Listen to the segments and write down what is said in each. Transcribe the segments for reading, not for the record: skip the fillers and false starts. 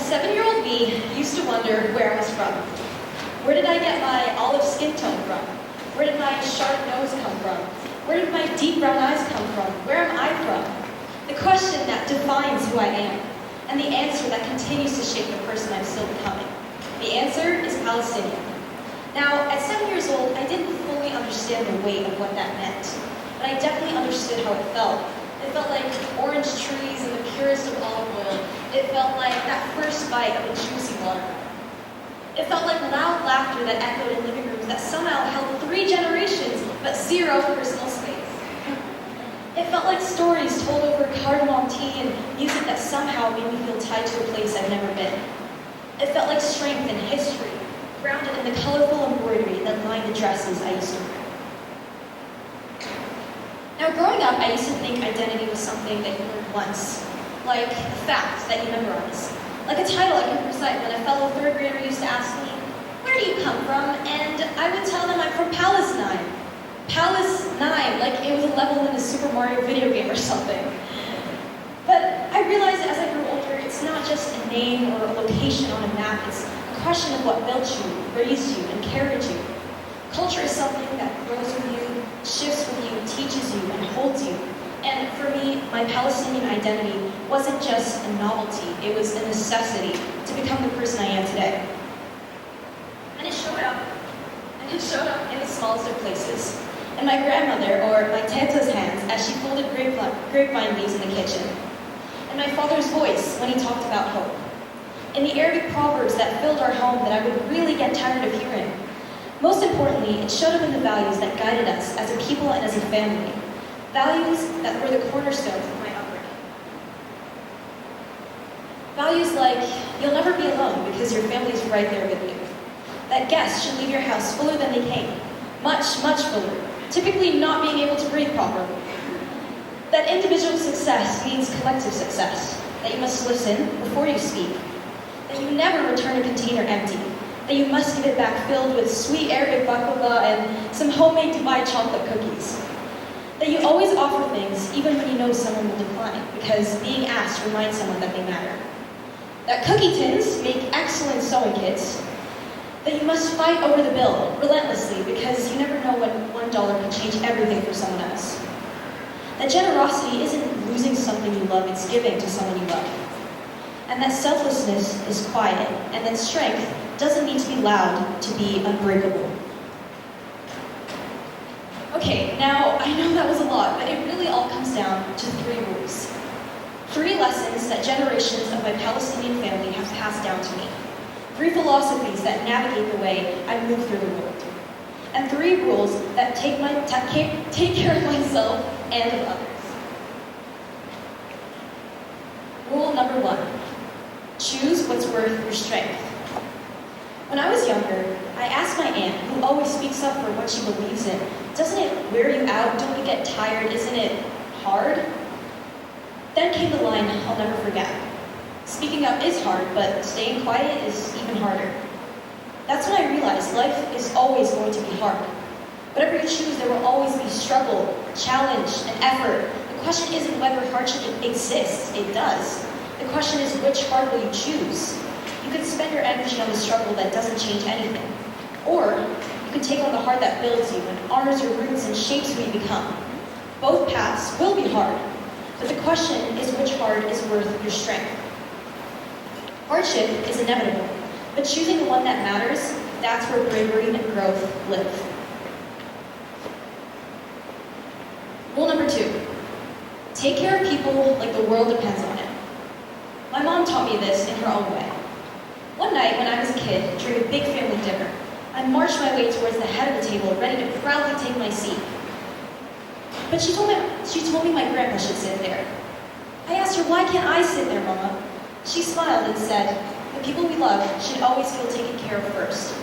7-year-old me used to wonder where I was from. Where did I get my olive skin tone from? Where did my sharp nose come from? Where did my deep brown eyes come from? Where am I from? The question that defines who I am, and the answer that continues to shape the person I'm still becoming. The answer is Palestinian. Now, at 7 years old, I didn't fully understand the weight of what that meant, but I definitely understood how it felt. It felt like orange trees and the purest of olive oil. It felt like that first bite of a juicy watermelon. It felt like loud laughter that echoed in living rooms that somehow held 3 generations, but 0 personal space. It felt like stories told over cardamom tea and music that somehow made me feel tied to a place I've never been. It felt like strength and history, grounded in the colorful embroidery that lined the dresses I used to wear. Now, growing up, I used to think identity was something that you learned once, like a fact that you memorize, like a title I could recite when a fellow 3rd grader used to ask me, "Where do you come from?" And I would tell them I'm from Palestine. Palestine, like it was a level in a Super Mario video game or something. But I realized as I grew older, it's not just a name or a location on a map, it's a question of what built you, raised you, and carried you. Culture is something that grows with you, shifts with you, teaches you, and holds you. And for me, my Palestinian identity wasn't just a novelty, it was a necessity to become the person I am today. And it showed up in the smallest of places. In my grandmother, or my teta's hands, as she folded grapevine leaves in the kitchen. In my father's voice when he talked about hope. In the Arabic proverbs that filled our home that I would really get tired of hearing. Most importantly, it showed up in the values that guided us as a people and as a family. Values that were the cornerstones of my upbringing. Values like, you'll never be alone because your family's right there with you. That guests should leave your house fuller than they came. Much, much fuller. Typically not being able to breathe properly. That individual success means collective success. That you must listen before you speak. That you never return a container empty. That you must give it back filled with sweet Arabic baklava and some homemade Dubai chocolate cookies. That you always offer things even when you know someone will decline, because being asked reminds someone that they matter. That cookie tins make excellent sewing kits. That you must fight over the bill relentlessly, because you never know when $1 can change everything for someone else. That generosity isn't losing something you love, it's giving to someone you love. And that selflessness is quiet, and that strength doesn't need to be loud to be unbreakable. Okay, now I know that was a lot, but it really all comes down to 3 rules. 3 lessons that generations of my Palestinian family have passed down to me. 3 philosophies that navigate the way I move through the world. And 3 rules that take care of myself and of others. Rule number 1, choose what's worth your strength. When I was younger, I asked my aunt, who always speaks up for what she believes in, doesn't it wear you out? Don't you get tired? Isn't it hard? Then came the line I'll never forget. Speaking up is hard, but staying quiet is even harder. That's when I realized life is always going to be hard. Whatever you choose, there will always be struggle, challenge, and effort. The question isn't whether hardship exists, it does. The question is, which hard will you choose? You can spend your energy on the struggle that doesn't change anything. Or you can take on the heart that builds you and honors your roots and shapes who you become. Both paths will be hard, but the question is which hard is worth your strength. Hardship is inevitable, but choosing the one that matters, that's where bravery and growth live. Rule number 2, take care of people like the world depends on it. My mom taught me this in her own way. One night when I was a kid, during a big family dinner, I marched my way towards the head of the table, ready to proudly take my seat. But she told me my grandpa should sit there. I asked her, why can't I sit there, Mama? She smiled and said, the people we love should always feel taken care of first.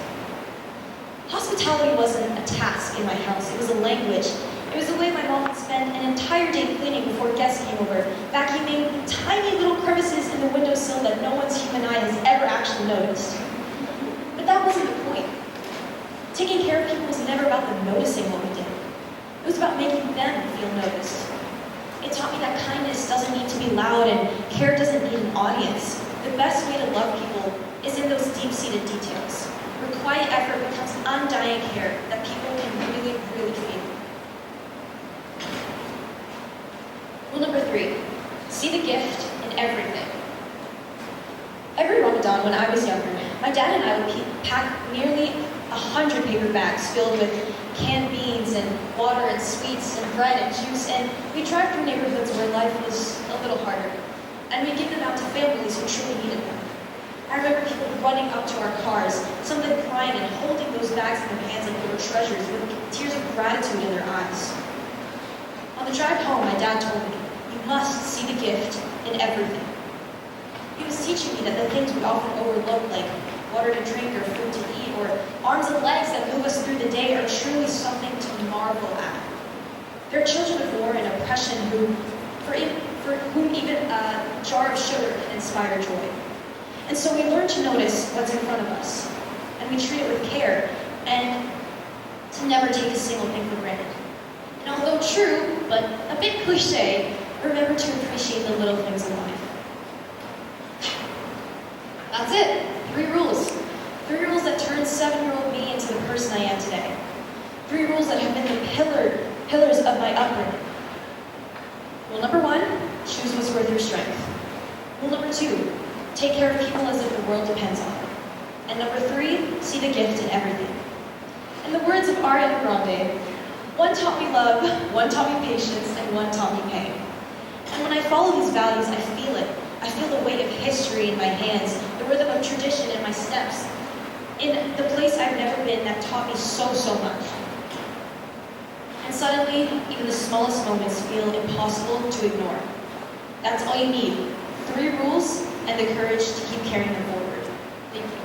Hospitality wasn't a task in my house, it was a language. It was the way my mom would spend an entire day cleaning before guests came over, vacuuming tiny little crevices in the windowsill that no one's human eye has ever actually noticed. But that wasn't the point. Taking care of people was never about them noticing what we did. It was about making them feel noticed. It taught me that kindness doesn't need to be loud and care doesn't need an audience. The best way to love unsolicited details, where quiet effort becomes undying care that people can really, really feel. Rule number 3, see the gift in everything. Every Ramadan when I was younger, my dad and I would pack nearly 100 paper bags filled with canned beans and water and sweets and bread and juice, and we'd drive through neighborhoods where life was a little harder, and we'd give them out to families who truly needed them. I remember people running up to our cars, some of them crying and holding those bags in their hands like they were treasures, with tears of gratitude in their eyes. On the drive home, my dad told me, "You must see the gift in everything." He was teaching me that the things we often overlook, like water to drink or food to eat, or arms and legs that move us through the day, are truly something to marvel at. They're children of war and oppression for whom even a jar of sugar can inspire joy. And so we learn to notice what's in front of us, and we treat it with care, and to never take a single thing for granted. And although true, but a bit cliche, remember to appreciate the little things in life. That's it. 3 rules. 3 rules that turned 7-year-old me into the person I am today. 3 rules that have been the pillars of my upbringing. Rule number 1, choose what's worth your strength. Rule number 2, take care of people as if the world depends on it. And number 3, see the gift in everything. In the words of Ariana Grande, one taught me love, one taught me patience, and one taught me pain. And when I follow these values, I feel it. I feel the weight of history in my hands, the rhythm of tradition in my steps, in the place I've never been that taught me so much. And suddenly, even the smallest moments feel impossible to ignore. That's all you need. 3 rules and the courage to keep carrying them forward. Thank you.